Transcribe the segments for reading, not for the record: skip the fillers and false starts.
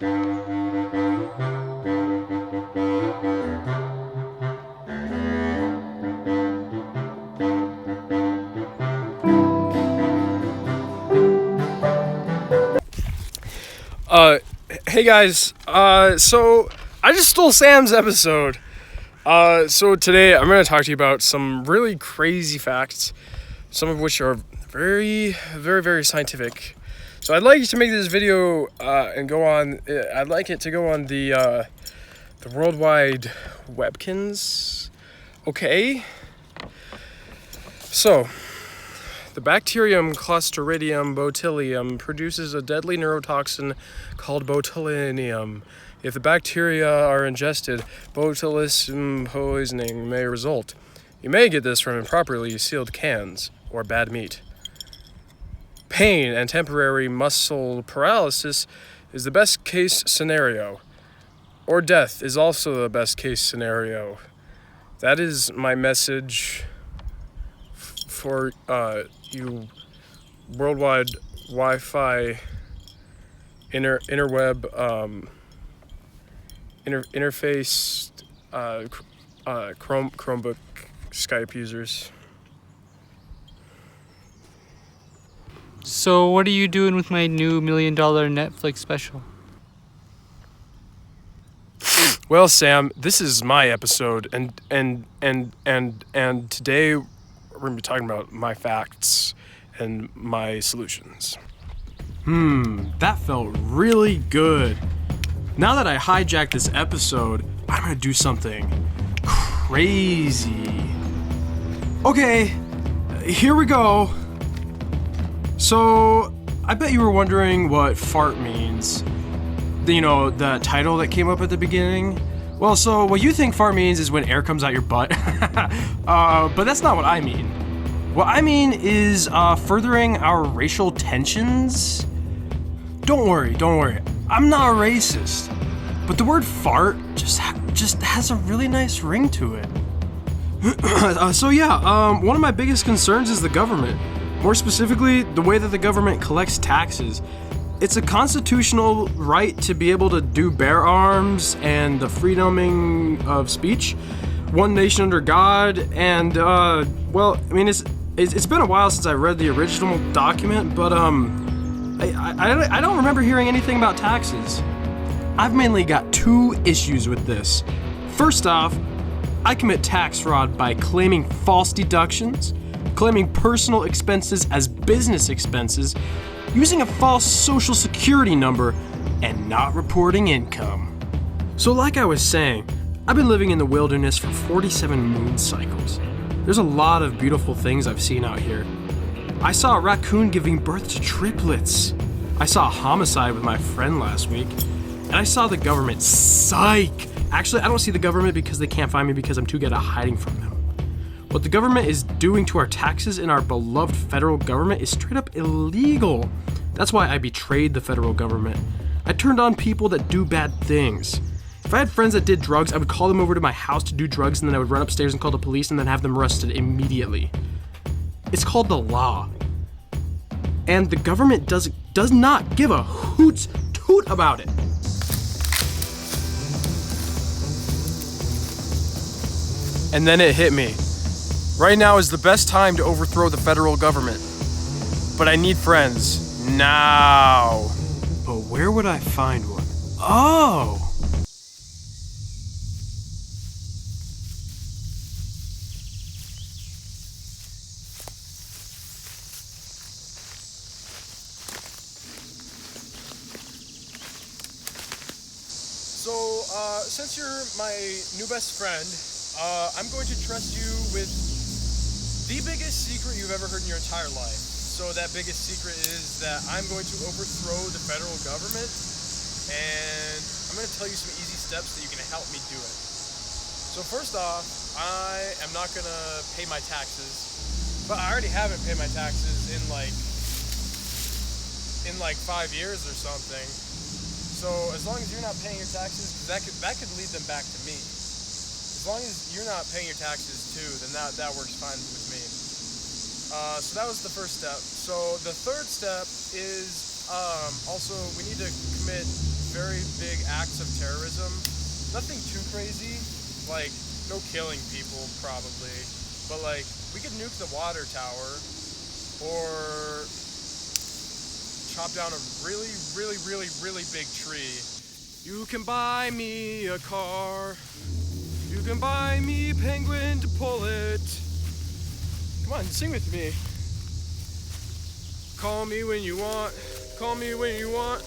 Uh, hey guys. So I just stole Sam's episode. So today I'm going to talk to you about some really crazy facts, some of which are very, very, very scientific. So I'd like you to make this video and go on. I'd like it to go on the Worldwide Webkins. Okay. So the bacterium Clostridium botulinum produces a deadly neurotoxin called botulinum. If the bacteria are ingested, botulism poisoning may result. You may get this from improperly sealed cans or bad meat. Pain and temporary muscle paralysis is the best case scenario, or death is also the best case scenario. That is my message for you worldwide Wi-Fi interweb interface Chromebook Skype users. So what are you doing with my new $1 million Netflix special? Well, Sam, this is my episode, and today we're gonna be talking about my facts and my solutions. That felt really good. Now that I hijacked this episode, I'm gonna do something crazy. Okay, here we go. So, I bet you were wondering what fart means. The title that came up at the beginning? Well, so what you think fart means is when air comes out your butt. But that's not what I mean. What I mean is furthering our racial tensions. Don't worry. I'm not a racist. But the word fart just has a really nice ring to it. One of my biggest concerns is the government. More specifically, the way that the government collects taxes. It's a constitutional right to be able to do bear arms and the freedoming of speech, one nation under God, and it's been a while since I read the original document, but I don't remember hearing anything about taxes. I've mainly got two issues with this. First off, I commit tax fraud by claiming false deductions, claiming personal expenses as business expenses, using a false social security number, and not reporting income. So like I was saying, I've been living in the wilderness for 47 moon cycles. There's a lot of beautiful things I've seen out here. I saw a raccoon giving birth to triplets. I saw a homicide with my friend last week. And I saw the government. Psych! Actually, I don't see the government because they can't find me because I'm too good at hiding from them. What the government is doing to our taxes in our beloved federal government is straight up illegal. That's why I betrayed the federal government. I turned on people that do bad things. If I had friends that did drugs, I would call them over to my house to do drugs, and then I would run upstairs and call the police and then have them arrested immediately. It's called the law. And the government does not give a hoot's toot about it. And then it hit me. Right now is the best time to overthrow the federal government. But I need friends. Now. But where would I find one? Oh! So, since you're my new best friend, I'm going to trust you with the biggest secret you've ever heard in your entire life. So that biggest secret is that I'm going to overthrow the federal government, and I'm going to tell you some easy steps that you can help me do it. So first off, I am not going to pay my taxes, but I already haven't paid my taxes in like 5 years or something. So as long as you're not paying your taxes, that could lead them back to me. As long as you're not paying your taxes too, then that works fine with me. So that was the first step. So the third step is also we need to commit very big acts of terrorism. Nothing too crazy, like no killing people probably, but like we could nuke the water tower or chop down a really, really, really, really big tree. You can buy me a car. You can buy me a penguin to pull it. Come on, sing with me. Call me when you want. Call me when you want.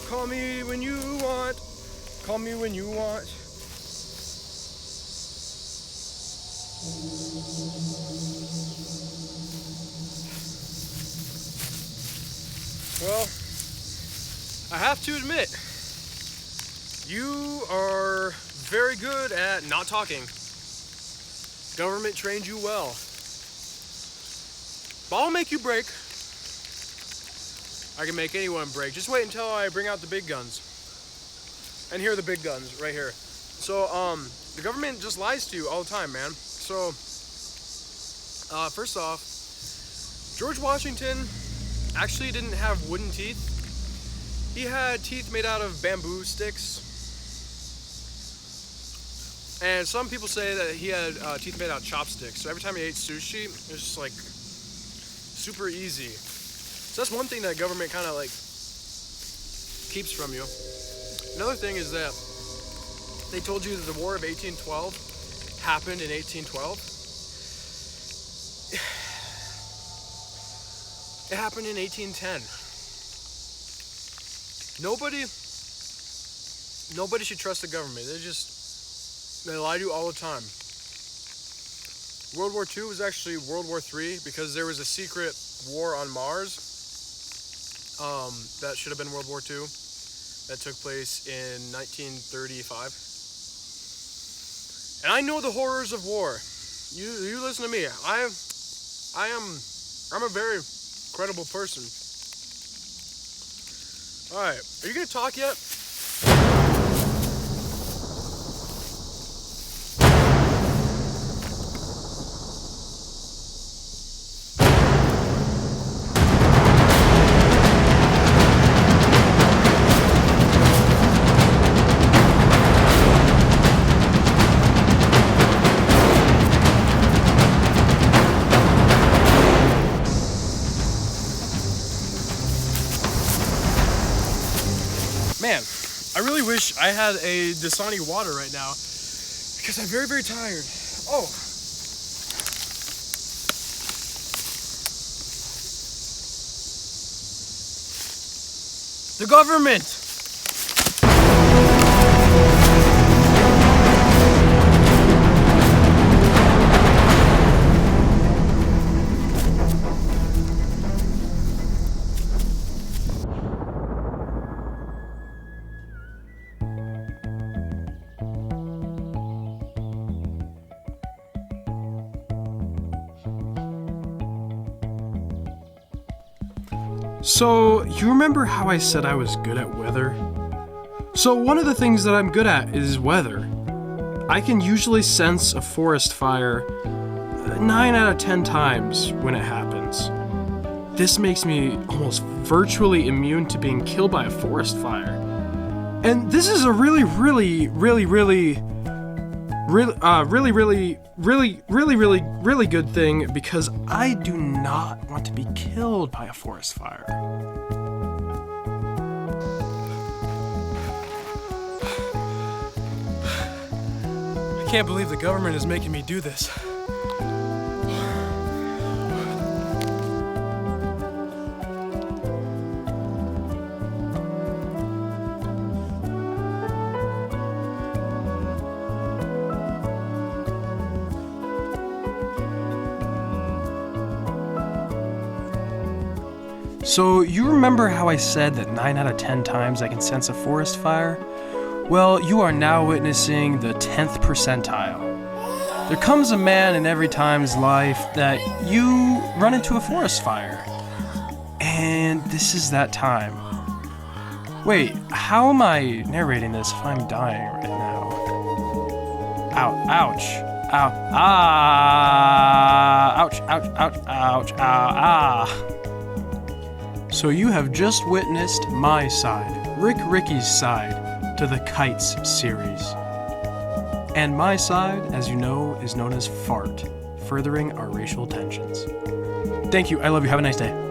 Call me when you want. Call me when you want. Well, I have to admit, you are very good at not talking. Government trained you well. But I'll make you break. I can make anyone break. Just wait until I bring out the big guns. And here are the big guns right here. So, the government just lies to you all the time, man. So, first off, George Washington actually didn't have wooden teeth. He had teeth made out of bamboo sticks. And some people say that he had teeth made out of chopsticks. So every time he ate sushi, it was just like super easy. So that's one thing that government kind of like keeps from you. Another thing is that they told you that the War of 1812 happened in 1812. It happened in 1810. Nobody should trust the government. They lie to you all the time. World War II was actually World War III because there was a secret war on Mars that should have been World War II that took place in 1935. And I know the horrors of war. You listen to me. I'm a very credible person. All right, are you gonna talk yet? Man, I really wish I had a Dasani water right now because I'm very, very tired. Oh. The government! So, you remember how I said I was good at weather? So, one of the things that I'm good at is weather. I can usually sense a forest fire 9 out of 10 times when it happens. This makes me almost virtually immune to being killed by a forest fire. And this is a really good thing because I do not want to be killed by a forest fire. I can't believe the government is making me do this. So, you remember how I said that 9 out of 10 times I can sense a forest fire? Well, you are now witnessing the 10th percentile. There comes a man in every time's life that you run into a forest fire. And this is that time. Wait, how am I narrating this if I'm dying right now? Ow, ouch. Ow, ah. Ouch, ouch, ouch, ouch, ow, ah. So you have just witnessed my side. Rick Ricky's side to the Kites series. And my side, as you know, is known as Fart, furthering our racial tensions. Thank you. I love you. Have a nice day.